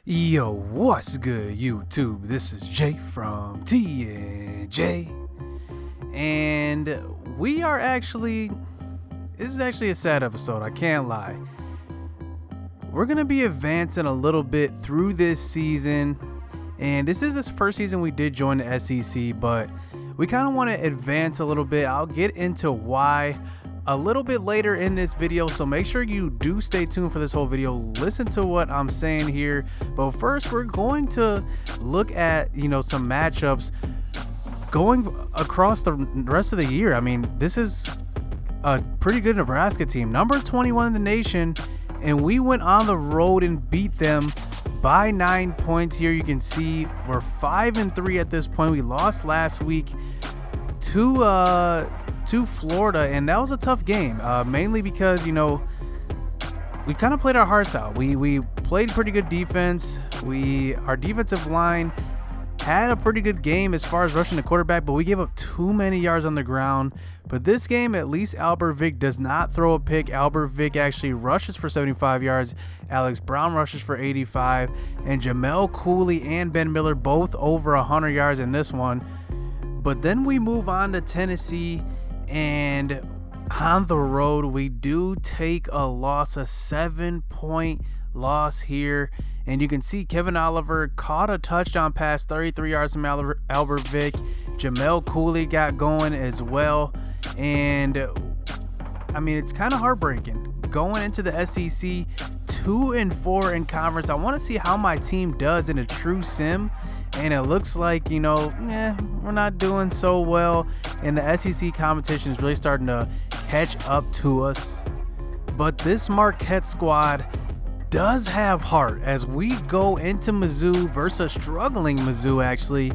Yo, what's good, YouTube? This is Jay from T&J, and this is actually a sad episode, I can't lie. We're going to be advancing a little bit through this season, and this is the first season we did join the SEC, but we kind of want to advance a little bit. I'll get into why a little bit later in this video, so make sure you do stay tuned for this whole video. Listen to what I'm saying here, but first we're going to look at some matchups going across the rest of the year. I mean, this is a pretty good Nebraska team, number 21 in the nation, and we went on the road and beat them by 9 points. Here you can see we're 5-3 at this point. We lost last week to Florida, and that was a tough game, mainly because we kind of played our hearts out. We played pretty good defense. Our defensive line had a pretty good game as far as rushing the quarterback, but we gave up too many yards on the ground. But this game, at least Albert Vick does not throw a pick. Albert Vick actually rushes for 75 yards. Alex Brown rushes for 85, and Jamel Cooley and Ben Miller both over 100 yards in this one. But then we move on to Tennessee, and on the road we do take a loss, a 7-point loss here. And you can see Kevin Oliver caught a touchdown pass, 33 yards from Albert Vick. Jamel Cooley got going as well, and I mean, it's kind of heartbreaking going into the SEC 2-4 in conference. I want to see how my team does in a true sim, and it looks like we're not doing so well, and the SEC competition is really starting to catch up to us. But this Marquette squad does have heart. As we go into Mizzou versus a struggling Mizzou, actually,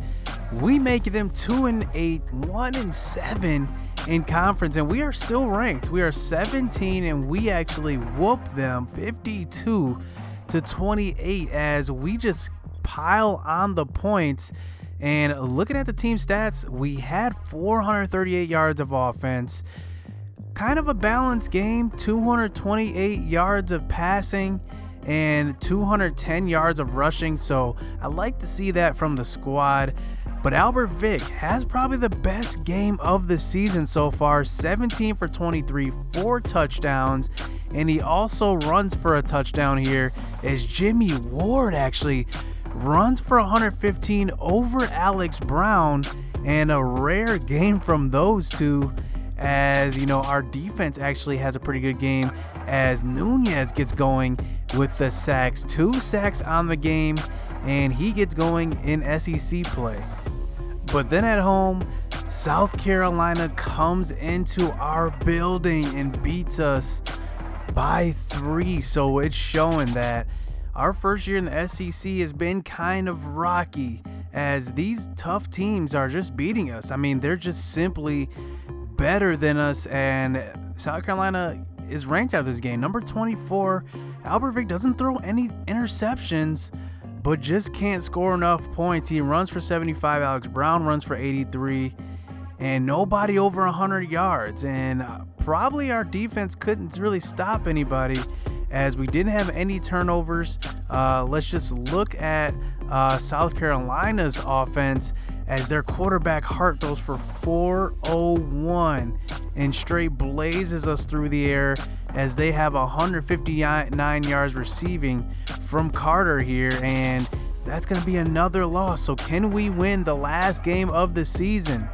we make them 2-8, 1-7 in conference, and we are still ranked. We are 17, and we actually whoop them 52-28 as we just pile on the points. And looking at the team stats, we had 438 yards of offense, kind of a balanced game, 228 yards of passing and 210 yards of rushing, so I like to see that from the squad. But Albert Vick has probably the best game of the season so far, 17 for 23, 4 touchdowns, and he also runs for a touchdown here as Jimmy Ward actually runs for 115 over Alex Brown, and a rare game from those two, as our defense actually has a pretty good game as Nunez gets going with the sacks, 2 sacks on the game, and he gets going in SEC play. But then at home, South Carolina comes into our building and beats us by 3, so it's showing that our first year in the SEC has been kind of rocky, as these tough teams are just beating us. I mean, they're just simply better than us, and South Carolina is ranked out of this game, number 24. Albert Vick doesn't throw any interceptions, but just can't score enough points. He runs for 75, Alex Brown runs for 83, and nobody over 100 yards. And probably our defense couldn't really stop anybody, as we didn't have any turnovers. Let's just look at South Carolina's offense, as their quarterback Hart throws for 401 and straight blazes us through the air, as they have 159 yards receiving from Carter here, and that's going to be another loss. So can we win the last game of the season?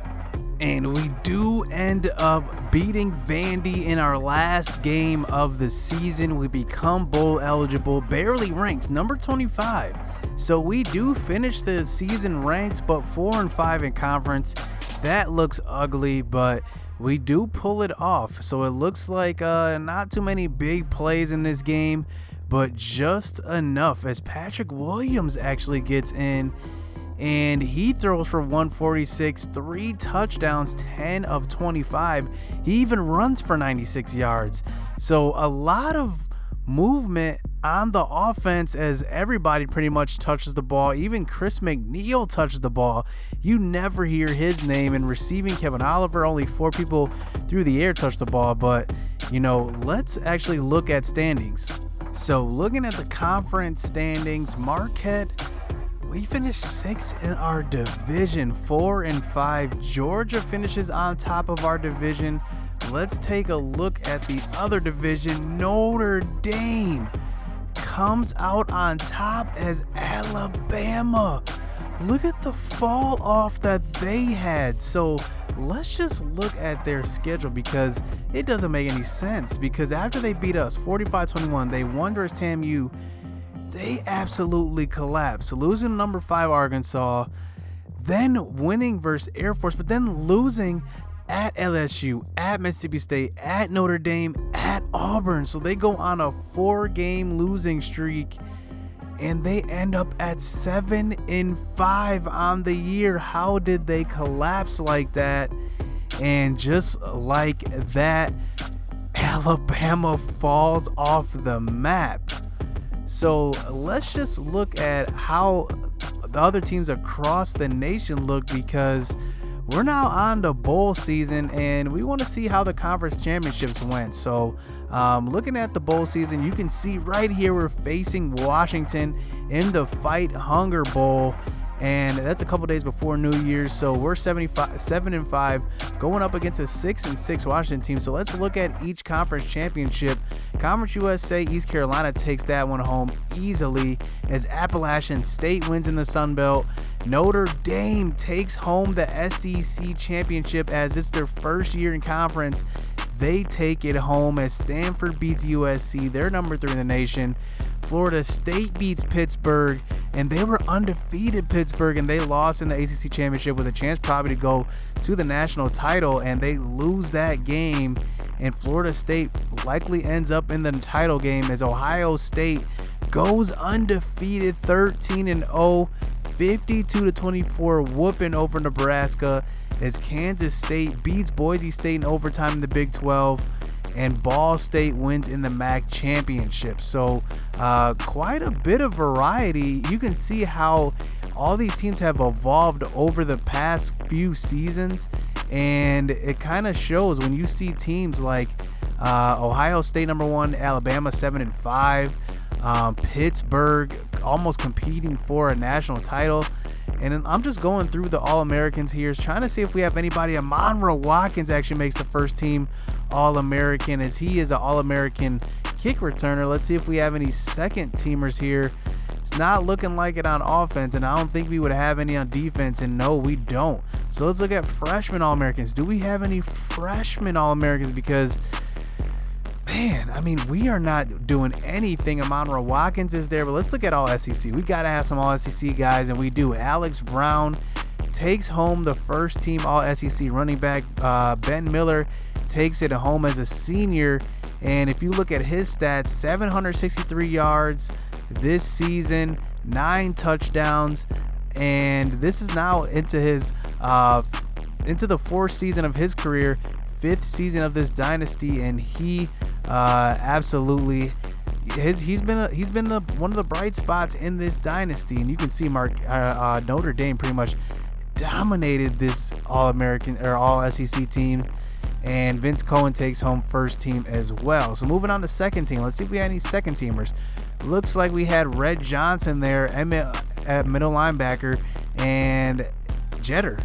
And we do end up beating Vandy in our last game of the season. We become bowl eligible, barely ranked, number 25. So we do finish the season ranked, but 4-5 in conference. That looks ugly, but we do pull it off. So it looks like not too many big plays in this game, but just enough, as Patrick Williams actually gets in, and he throws for 146, 3 touchdowns, 10 of 25. He even runs for 96 yards. So a lot of movement on the offense, as everybody pretty much touches the ball. Even Chris McNeil touches the ball. You never hear his name. And receiving, Kevin Oliver, only 4 people through the air touch the ball. But let's actually look at standings. So looking at the conference standings, Marquette, we finished 6th in our division, 4-5. Georgia finishes on top of our division. Let's take a look at the other division. Notre Dame comes out on top as Alabama. Look at the fall off that they had. So let's just look at their schedule because it doesn't make any sense. Because after they beat us 45-21, they won versus TAMU. They absolutely collapsed, losing to number 5 Arkansas, then winning versus Air Force, but then losing at LSU, at Mississippi State, at Notre Dame, at Auburn. So they go on a 4-game losing streak, and they end up at 7-5 on the year. How did they collapse like that? And just like that, Alabama falls off the map. So let's just look at how the other teams across the nation look, because we're now on the bowl season and we want to see how the conference championships went. So looking at the bowl season, you can see right here we're facing Washington in the Fight Hunger Bowl, and that's a couple days before New Year's. So we're 7-5 going up against a 6-6 Washington team. So let's look at each conference championship. Conference USA, East Carolina takes that one home easily as Appalachian State wins in the Sun Belt. Notre Dame takes home the SEC championship as it's their first year in conference. They take it home as Stanford beats USC. They're number 3 in the nation. Florida State beats Pittsburgh, and they were undefeated Pittsburgh, and they lost in the ACC championship with a chance probably to go to the national title, and they lose that game, and Florida State likely ends up in the title game as Ohio State goes undefeated 13-0, 52-24 whooping over Nebraska as Kansas State beats Boise State in overtime in the Big 12, and Ball State wins in the MAC championship. So quite a bit of variety. You can see how all these teams have evolved over the past few seasons, and it kind of shows when you see teams like Ohio State number 1, Alabama 7-5, Pittsburgh almost competing for a national title. And then I'm just going through the All-Americans here, trying to see if we have anybody. Monroe Watkins actually makes the first team All-American, as he is an All-American kick returner. Let's see if we have any second teamers here. It's not looking like it on offense, and I don't think we would have any on defense, and no, we don't. So let's look at freshman All-Americans. Do we have any freshman All-Americans? Because man, I mean, we are not doing anything. Monroe Watkins is there, but let's look at all SEC. We got to have some all SEC guys, and we do. Alex Brown takes home the first team all SEC running back. Ben Miller takes it home as a senior, and if you look at his stats, 763 yards this season, 9 touchdowns, and this is now into his into the 4th season of his career, 5th season of this dynasty, and he absolutely he's been one of the bright spots in this dynasty. And you can see Notre Dame pretty much dominated this All-American or All SEC team, and Vince Cohen takes home first team as well. So moving on to second team, let's see if we had any second teamers. Looks like we had Red Johnson there at middle linebacker, and Jeter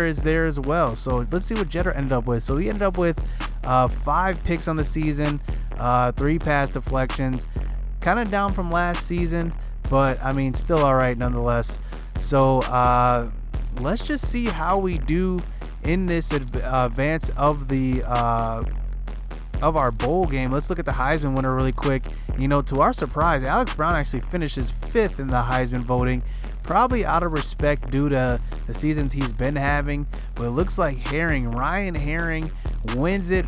is there as well. So let's see what Jeter ended up with. So he ended up with 5 picks on the season, 3 pass deflections, kind of down from last season, but I mean still all right nonetheless. So let's just see how we do in this advance of the of our bowl game. Let's look at the Heisman winner really quick. You know, to our surprise, Alex Brown actually finishes 5th in the Heisman voting, probably out of respect due to the seasons he's been having. But it looks like Ryan Herring wins it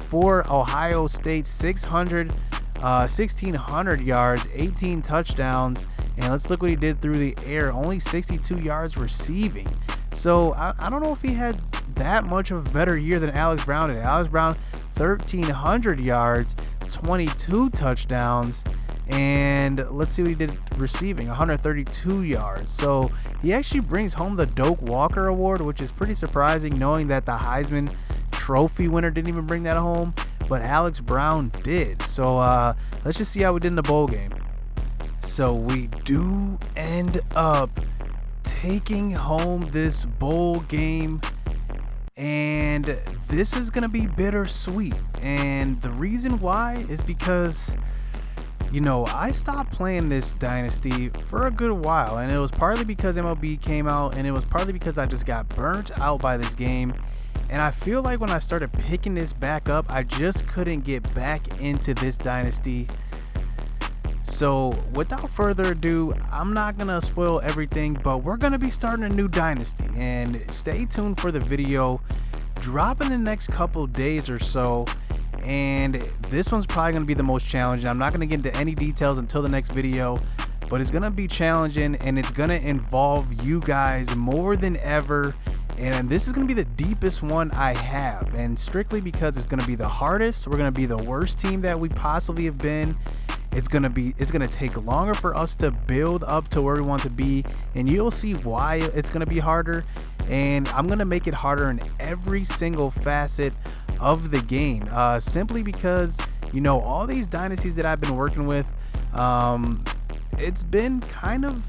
for Ohio State, 1,600 yards, 18 touchdowns, and let's look what he did through the air, only 62 yards receiving. So I don't know if he had that much of a better year than Alex Brown did. Alex Brown, 1,300 yards, 22 touchdowns, and let's see what he did receiving, 132 yards. So he actually brings home the Doak Walker Award, which is pretty surprising knowing that the Heisman Trophy winner didn't even bring that home. but Alex Brown did. So let's just see how we did in the bowl game. So we do end up taking home this bowl game, and this is gonna be bittersweet. And the reason why is because, you know, I stopped playing this Dynasty for a good while, and it was partly because MLB came out, and it was partly because I just got burnt out by this game. And I feel like when I started picking this back up, I just couldn't get back into this Dynasty. So without further ado, I'm not gonna spoil everything, but we're gonna be starting a new Dynasty, and stay tuned for the video drop in the next couple days or so. And this one's probably going to be the most challenging. I'm not going to get into any details until the next video, but it's going to be challenging, and it's going to involve you guys more than ever. And this is going to be the deepest one I have, and strictly because it's going to be the hardest. We're going to be the worst team that we possibly have been. It's going to take longer for us to build up to where we want to be, and you'll see why it's going to be harder. And I'm going to make it harder in every single facet of the game, simply because, you know, all these dynasties that I've been working with, it's been kind of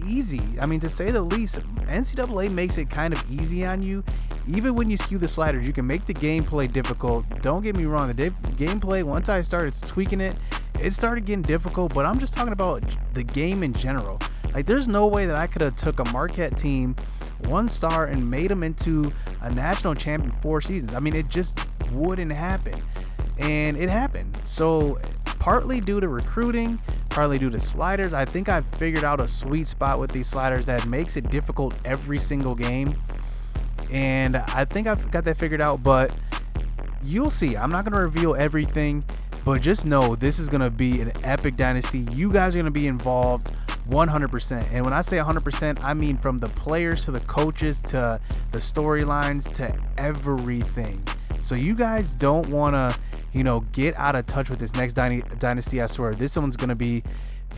easy. I mean, to say the least. NCAA makes it kind of easy on you. Even when you skew the sliders, you can make the gameplay difficult. Don't get me wrong, the gameplay, once I started tweaking it, it started getting difficult, but I'm just talking about the game in general. Like, there's no way that I could have took a Marquette team, 1 star, and made them into a national champion 4 seasons. I mean, it just wouldn't happen, and it happened. So partly due to recruiting, partly due to sliders, I think I've figured out a sweet spot with these sliders that makes it difficult every single game, and I think I've got that figured out. But you'll see. I'm not going to reveal everything, but just know this is going to be an epic dynasty. You guys are going to be involved 100%. And when I say 100%, I mean from the players to the coaches to the storylines to everything. So you guys don't want to, you know, get out of touch with this next dynasty. I swear, this one's going to be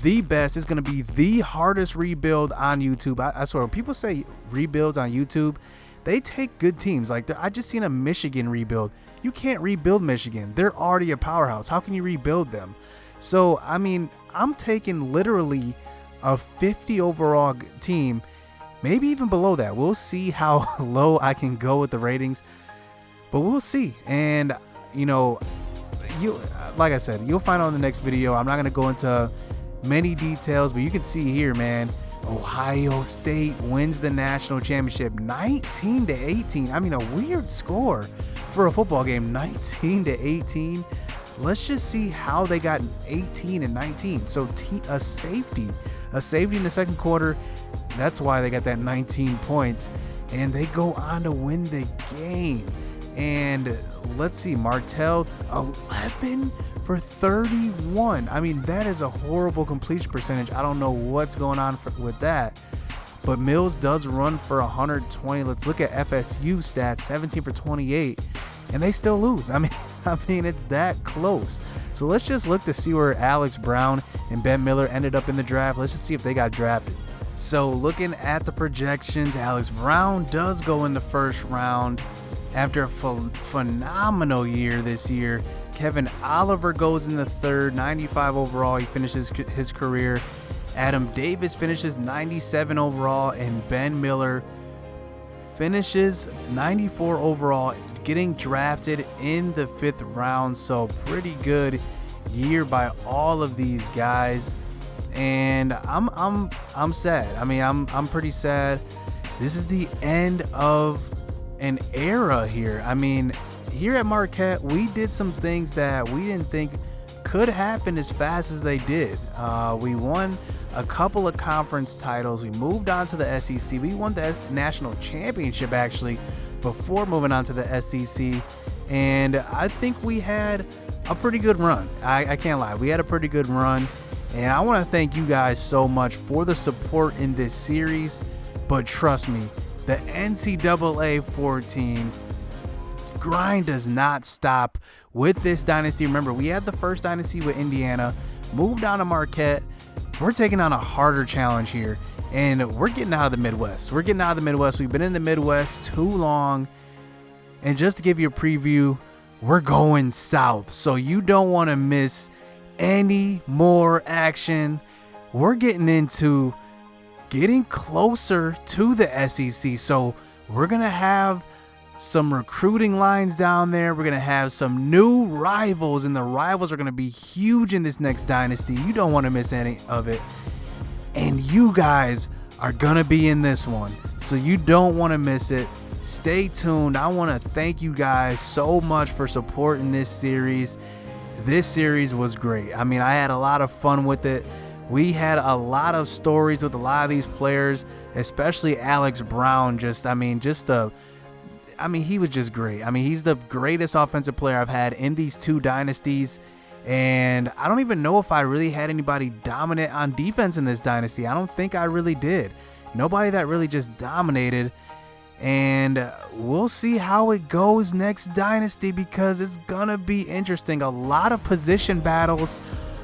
the best. It's going to be the hardest rebuild on YouTube. I swear, when people say rebuilds on YouTube, they take good teams. Like, I just seen a Michigan rebuild. You can't rebuild Michigan. They're already a powerhouse. How can you rebuild them? So, I mean, I'm taking literally a 50 overall team, maybe even below that. We'll see how low I can go with the ratings, but we'll see. And, you know, like I said, you'll find out in the next video. I'm not going to go into many details, but you can see here, man, Ohio State wins the national championship 19-18. I mean, a weird score for a football game, 19-18. Let's just see how they got 18 and 19. So a safety in the second quarter. That's why they got that 19 points, and they go on to win the game. And let's see, Martell 11 for 31. I mean, that is a horrible completion percentage. I don't know what's going on with that. But Mills does run for 120. Let's look at FSU stats, 17 for 28, and they still lose. I mean, it's that close. So let's just look to see where Alex Brown and Ben Miller ended up in the draft. Let's just see if they got drafted. So looking at the projections, Alex Brown does go in the first round after a phenomenal year this year. Kevin Oliver goes in the third, 95 overall. He finishes his career. Adam Davis finishes 97 overall, and Ben Miller finishes 94 overall, getting drafted in the 5th round. So pretty good year by all of these guys, and I'm sad. I mean, I'm pretty sad. This is the end of an era here. I mean, here at Marquette, we did some things that we didn't think could happen as fast as they did. We won a couple of conference titles. We moved on to the SEC. We won the national championship actually before moving on to the SEC, and I think we had a pretty good run. I can't lie, we had a pretty good run, and I want to thank you guys so much for the support in this series. But trust me, the NCAA 14 grind does not stop with this dynasty. Remember, we had the first dynasty with Indiana, moved on to Marquette. We're taking on a harder challenge here, and we're getting out of the Midwest. We've been in the Midwest too long. And just to give you a preview, we're going south. So you don't want to miss any more action. We're getting closer to the SEC. So we're going to have some recruiting lines down there. We're going to have some new rivals, and the rivals are going to be huge in this next dynasty. You don't want to miss any of it. And you guys are going to be in this one. So you don't want to miss it. Stay tuned. I want to thank you guys so much for supporting this series. This series was great. I mean, I had a lot of fun with it. We had a lot of stories with a lot of these players, especially Alex Brown. He was just great. I mean, he's the greatest offensive player I've had in these two dynasties. And I don't even know if I really had anybody dominant on defense in this dynasty. I don't think I really did. Nobody that really just dominated. And we'll see how it goes next dynasty, because it's going to be interesting. A lot of position battles,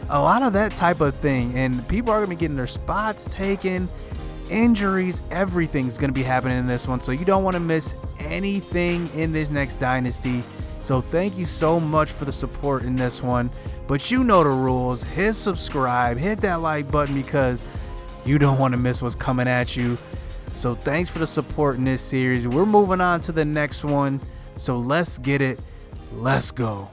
a lot of that type of thing. And people are going to be getting their spots taken. Injuries, everything's going to be happening in this one. So you don't want to miss anything in this next dynasty. So thank you so much for the support in this one. But you know the rules. Hit subscribe, hit that like button, because you don't want to miss what's coming at you. So thanks for the support in this series. We're moving on to the next one. So let's get it. Let's go.